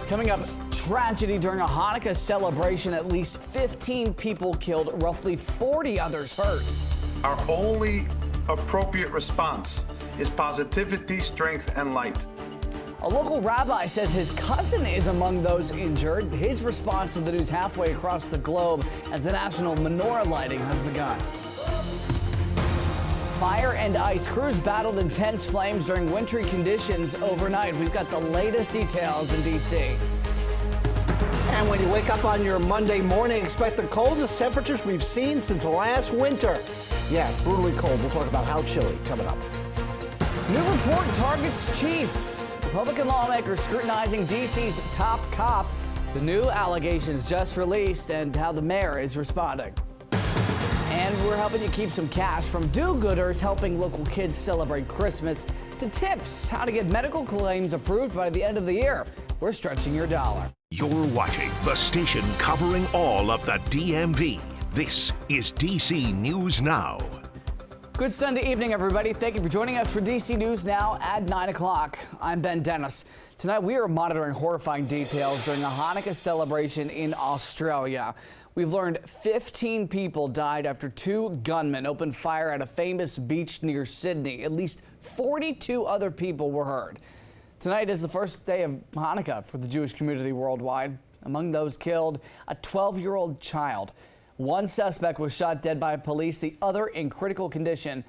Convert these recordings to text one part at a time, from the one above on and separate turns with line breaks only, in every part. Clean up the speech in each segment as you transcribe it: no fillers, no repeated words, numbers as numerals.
Coming up, tragedy during a Hanukkah celebration. At least 15 people killed, roughly 40 others hurt.
Our only appropriate response is positivity, strength, and light.
A local rabbi says his cousin is among those injured. His response to the news halfway across the globe as the national menorah lighting has begun. Fire and ice crews battled intense flames during wintry conditions overnight. We've got the latest details in D.C.
And when you wake up on your Monday morning, expect the coldest temperatures we've seen since last winter. Yeah, brutally cold. We'll talk about how chilly coming up.
New report targets chief. Republican lawmakers scrutinizing D.C.'s top cop. The new allegations just released and how the mayor is responding. And we're helping you keep some cash, from do-gooders helping local kids celebrate Christmas to tips how to get medical claims approved by the end of the year. We're stretching your dollar.
You're watching the station covering all of the DMV. This is DC News Now.
Good Sunday evening, everybody. Thank you for joining us for DC News Now at 9 o'clock. I'm Ben Dennis. Tonight, we are monitoring horrifying details during a Hanukkah celebration in Australia. We've learned 15 people died after two gunmen opened fire at a famous beach near Sydney. At least 42 other people were hurt. Tonight is the first day of Hanukkah for the Jewish community worldwide. Among those killed, a 12-year-old child. One suspect was shot dead by police, the other in critical condition.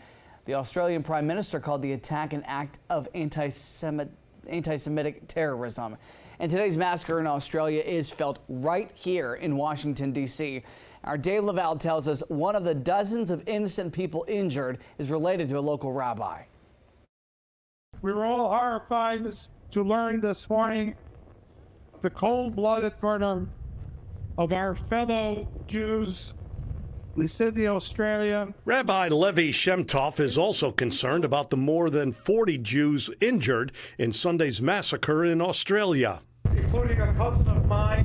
The Australian Prime Minister called the attack an act of anti-Semitic terrorism. And today's massacre in Australia is felt right here in Washington, D.C. Our Dave Laval tells us one of the dozens of innocent people injured is related to a local rabbi.
We were all horrified to learn this morning the cold-blooded murder of our fellow Jews in Sydney, Australia.
Rabbi Levi Shemtov is also concerned about the more than 40 Jews injured in Sunday's massacre in Australia,
Including a cousin of mine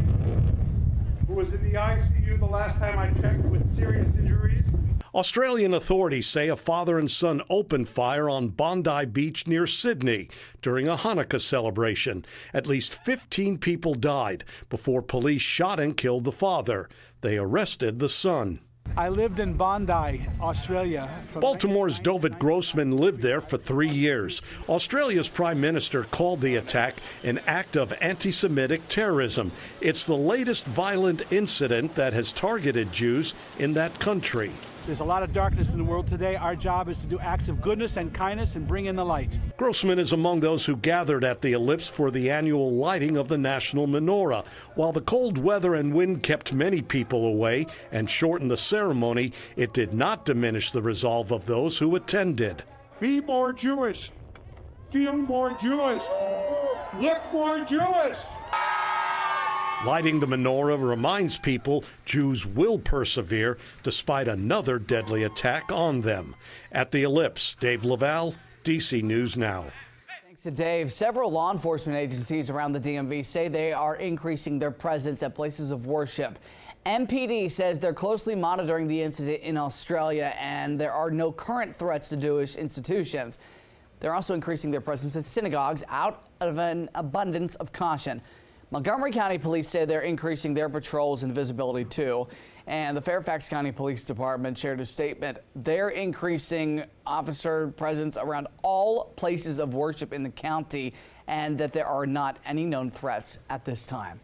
who was in the ICU the last time I checked with serious injuries.
Australian authorities say a father and son opened fire on Bondi Beach near Sydney during a Hanukkah celebration. At least 15 people died before police shot and killed the father. They arrested the son.
I lived in Bondi, Australia.
Baltimore's David Grossman lived there for 3 years. Australia's Prime Minister called the attack an act of anti-Semitic terrorism. It's the latest violent incident that has targeted Jews in that country.
There's a lot of darkness in the world today. Our job is to do acts of goodness and kindness and bring in the light.
Grossman is among those who gathered at the Ellipse for the annual lighting of the national menorah. While the cold weather and wind kept many people away and shortened the ceremony, it did not diminish the resolve of those who attended.
Be more Jewish. Feel more Jewish. Look more Jewish.
Lighting the menorah reminds people Jews will persevere despite another deadly attack on them. At the Ellipse, Dave Laval, DC News Now.
Thanks to Dave. Several law enforcement agencies around the DMV say they are increasing their presence at places of worship. MPD says they're closely monitoring the incident in Australia and there are no current threats to Jewish institutions. They're also increasing their presence at synagogues out of an abundance of caution. Montgomery County Police say they're increasing their patrols and visibility too. And the Fairfax County Police Department shared a statement. They're increasing officer presence around all places of worship in the county and that there are not any known threats at this time.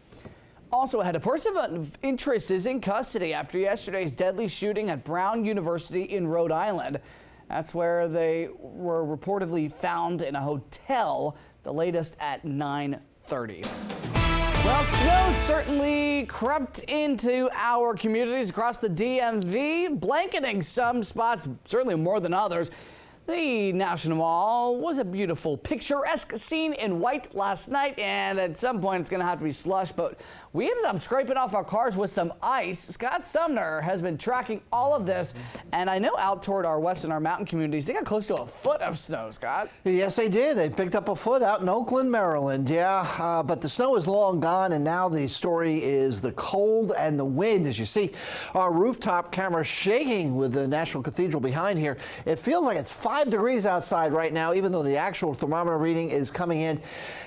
Also ahead, a person of interest is in custody after yesterday's deadly shooting at Brown University in Rhode Island. That's where they were reportedly found in a hotel, the latest at 9:30. Well, snow certainly crept into our communities across the DMV, blanketing some spots, certainly more than others. The National Mall was a beautiful, picturesque scene in white last night, and at some point it's going to have to be slush, but we ended up scraping off our cars with some ice. Scott Sumner has been tracking all of this, and I know out toward our west and our mountain communities, they got close to a foot of snow, Scott.
Yes, they did. They picked up a foot out in Oakland, Maryland. Yeah, but the snow is long gone, and now the story is the cold and the wind. As you see, our rooftop camera shaking with the National Cathedral behind here. It feels like it's 5 5 degrees outside right now, even though the actual thermometer reading is coming in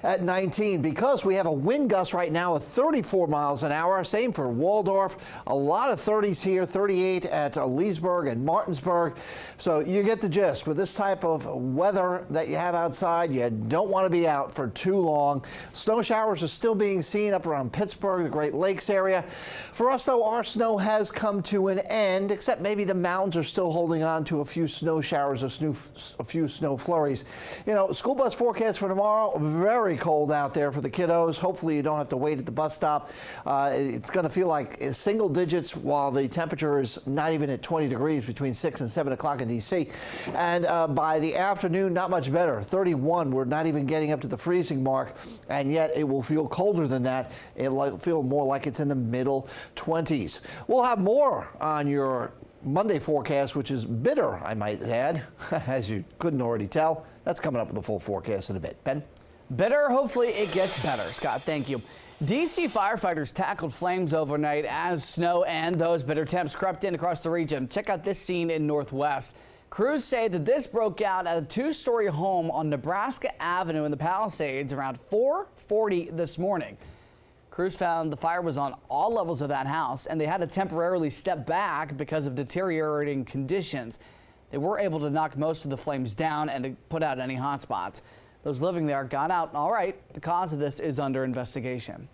at 19, because we have a wind gust right now of 34 miles an hour. Same for Waldorf. A lot of 30s here, 38 at Leesburg and Martinsburg. So you get the gist. With this type of weather that you have outside, you don't want to be out for too long. Snow showers are still being seen up around Pittsburgh, the Great Lakes area. For us, though, our snow has come to an end, except maybe the mountains are still holding on to a few snow showers, a few snow flurries. You know, school bus forecast for tomorrow, very cold out there for the kiddos. Hopefully you don't have to wait at the bus stop. It's going to feel like single digits while the temperature is not even at 20 degrees between 6 and 7 o'clock in D.C. And by the afternoon, not much better. 31, we're not even getting up to the freezing mark, and yet it will feel colder than that. It'll feel more like it's in the middle 20s. We'll have more on your Monday forecast, which is bitter, I might add, as you couldn't already tell. That's coming up with the full forecast in a bit. Ben?
Bitter, hopefully it gets better. Scott, thank you. D.C. firefighters tackled flames overnight as snow and those bitter temps crept in across the region. Check out this scene in Northwest. Crews say that this broke out at a 2-story home on Nebraska Avenue in the Palisades around 4:40 this morning. Crews found the fire was on all levels of that house, and they had to temporarily step back because of deteriorating conditions. They were able to knock most of the flames down and to put out any hot spots. Those living there got out all right. The cause of this is under investigation.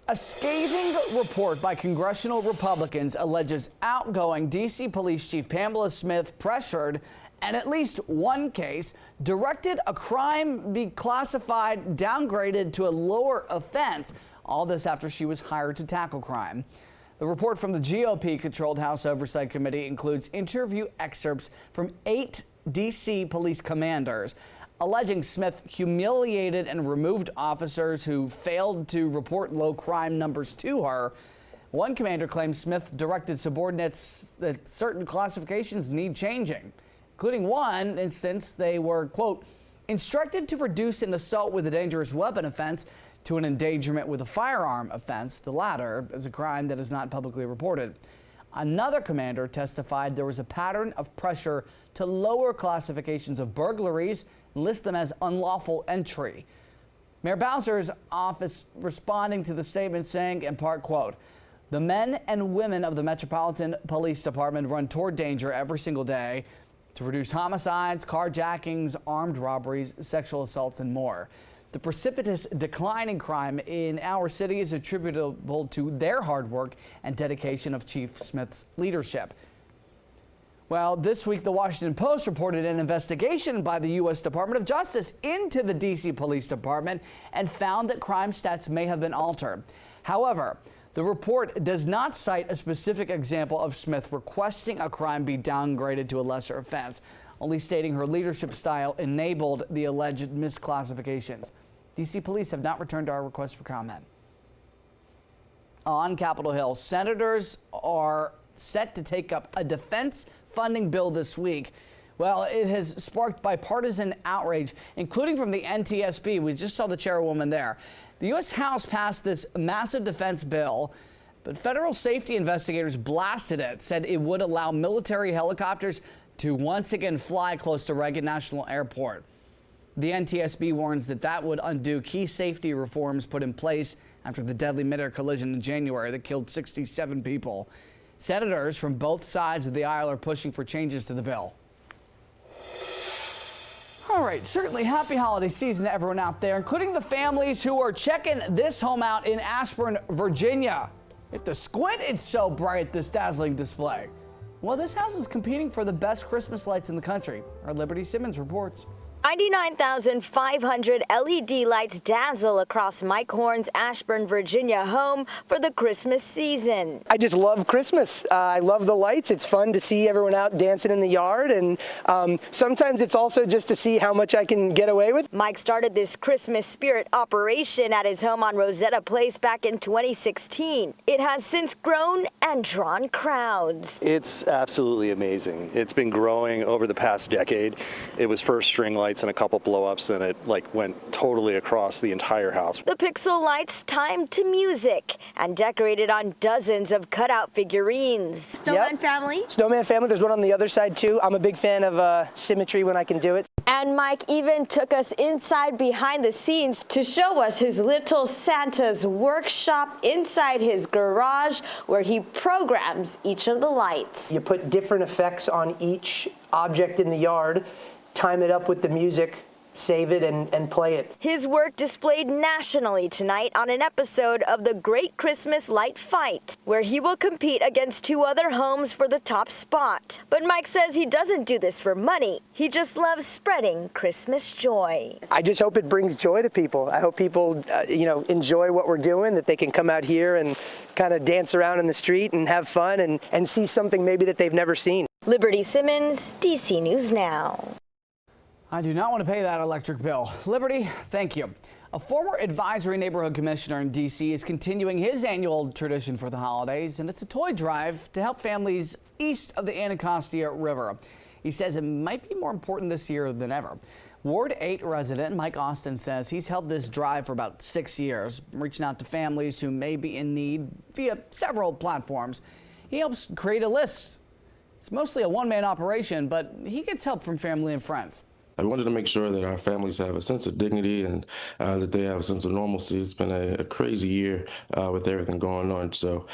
A scathing report by congressional Republicans alleges outgoing D.C. Police Chief Pamela Smith pressured and at least one case directed a crime be classified, downgraded to a lower offense. All this after she was hired to tackle crime. The report from the GOP-controlled House Oversight Committee includes interview excerpts from 8 D.C. police commanders, alleging Smith humiliated and removed officers who failed to report low crime numbers to her. One commander claims Smith directed subordinates that certain classifications need changing, including one instance they were, quote, instructed to reduce an assault with a dangerous weapon offense to an endangerment with a firearm offense. The latter is a crime that is not publicly reported. Another commander testified there was a pattern of pressure to lower classifications of burglaries and list them as unlawful entry. Mayor Bowser's office responding to the statement saying, in part, quote, the men and women of the Metropolitan Police Department run toward danger every single day to reduce homicides, carjackings, armed robberies, sexual assaults, and more. The precipitous decline in crime in our city is attributable to their hard work and dedication of Chief Smith's leadership. Well, this week, the Washington Post reported an investigation by the U.S. Department of Justice into the D.C. Police Department and found that crime stats may have been altered. However, the report does not cite a specific example of Smith requesting a crime be downgraded to a lesser offense, only stating her leadership style enabled the alleged misclassifications. D.C. police have not returned our request for comment. On Capitol Hill, senators are set to take up a defense funding bill this week. Well, it has sparked bipartisan outrage, including from the NTSB. We just saw the chairwoman there. The U.S. House passed this massive defense bill, but federal safety investigators blasted it, said it would allow military helicopters to once again fly close to Reagan National Airport. The NTSB warns that that would undo key safety reforms put in place after the deadly mid-air collision in January that killed 67 people. Senators from both sides of the aisle are pushing for changes to the bill. All right, certainly happy holiday season to everyone out there, including the families who are checking this home out in Ashburn, Virginia. If the squint is so bright, this dazzling display. Well, this house is competing for the best Christmas lights in the country. Our Liberty Simmons reports.
99,500 LED lights dazzle across Mike Horn's Ashburn, Virginia home for the Christmas season.
I just love Christmas. I love the lights. It's fun to see everyone out dancing in the yard, and sometimes it's also just to see how much I can get away with.
Mike started this Christmas spirit operation at his home on Rosetta Place back in 2016. It has since grown and drawn crowds.
It's absolutely amazing. It's been growing over the past decade. It was first string lights lights and a couple blow-ups, and it like went totally across the entire house.
The Pixel lights timed to music and decorated on dozens of cutout figurines. Snowman family?
Snowman family. There's one on the other side too. I'm a big fan of symmetry when I can do it.
And Mike even took us inside behind the scenes to show us his little Santa's workshop inside his garage where he programs each of the lights.
You put different effects on each object in the yard, time it up with the music, save it and play it.
His work displayed nationally tonight on an episode of The Great Christmas Light Fight, where he will compete against 2 other homes for the top spot. But Mike says he doesn't do this for money. He just loves spreading Christmas joy.
I just hope it brings joy to people. I hope people, enjoy what we're doing, that they can come out here and kind of dance around in the street and have fun and see something maybe that they've never seen.
Liberty Simmons, DC News Now.
I do not want to pay that electric bill. Liberty, thank you. A former advisory neighborhood commissioner in D.C. is continuing his annual tradition for the holidays, and it's a toy drive to help families east of the Anacostia River. He says it might be more important this year than ever. Ward 8 resident Mike Austin says he's held this drive for about 6 years, reaching out to families who may be in need via several platforms. He helps create a list. It's mostly a one-man operation, but he gets help from family and friends.
I wanted to make sure that our families have a sense of dignity and that they have a sense of normalcy. It's been a crazy year with everything going on. So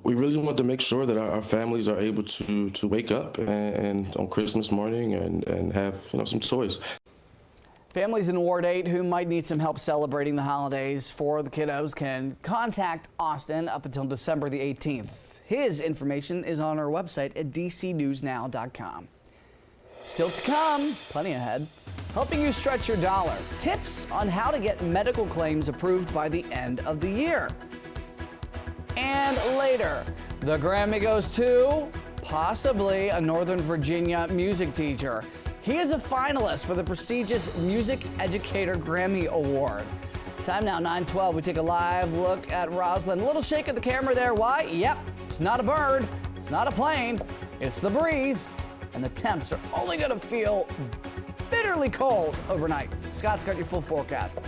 we really want to make sure that our families are able to wake up and on Christmas morning and have some toys.
Families in Ward 8 who might need some help celebrating the holidays for the kiddos can contact Austin up until December the 18th. His information is on our website at dcnewsnow.com. Still to come, plenty ahead, helping you stretch your dollar. Tips on how to get medical claims approved by the end of the year. And later, the Grammy goes to possibly a Northern Virginia music teacher. He is a finalist for the prestigious Music Educator Grammy Award. Time now, 9:12. We take a live look at Roslyn. A little shake of the camera there. Why? Yep, it's not a bird. It's not a plane. It's the breeze. And the temps are only going to feel bitterly cold overnight. Scott's got your full forecast.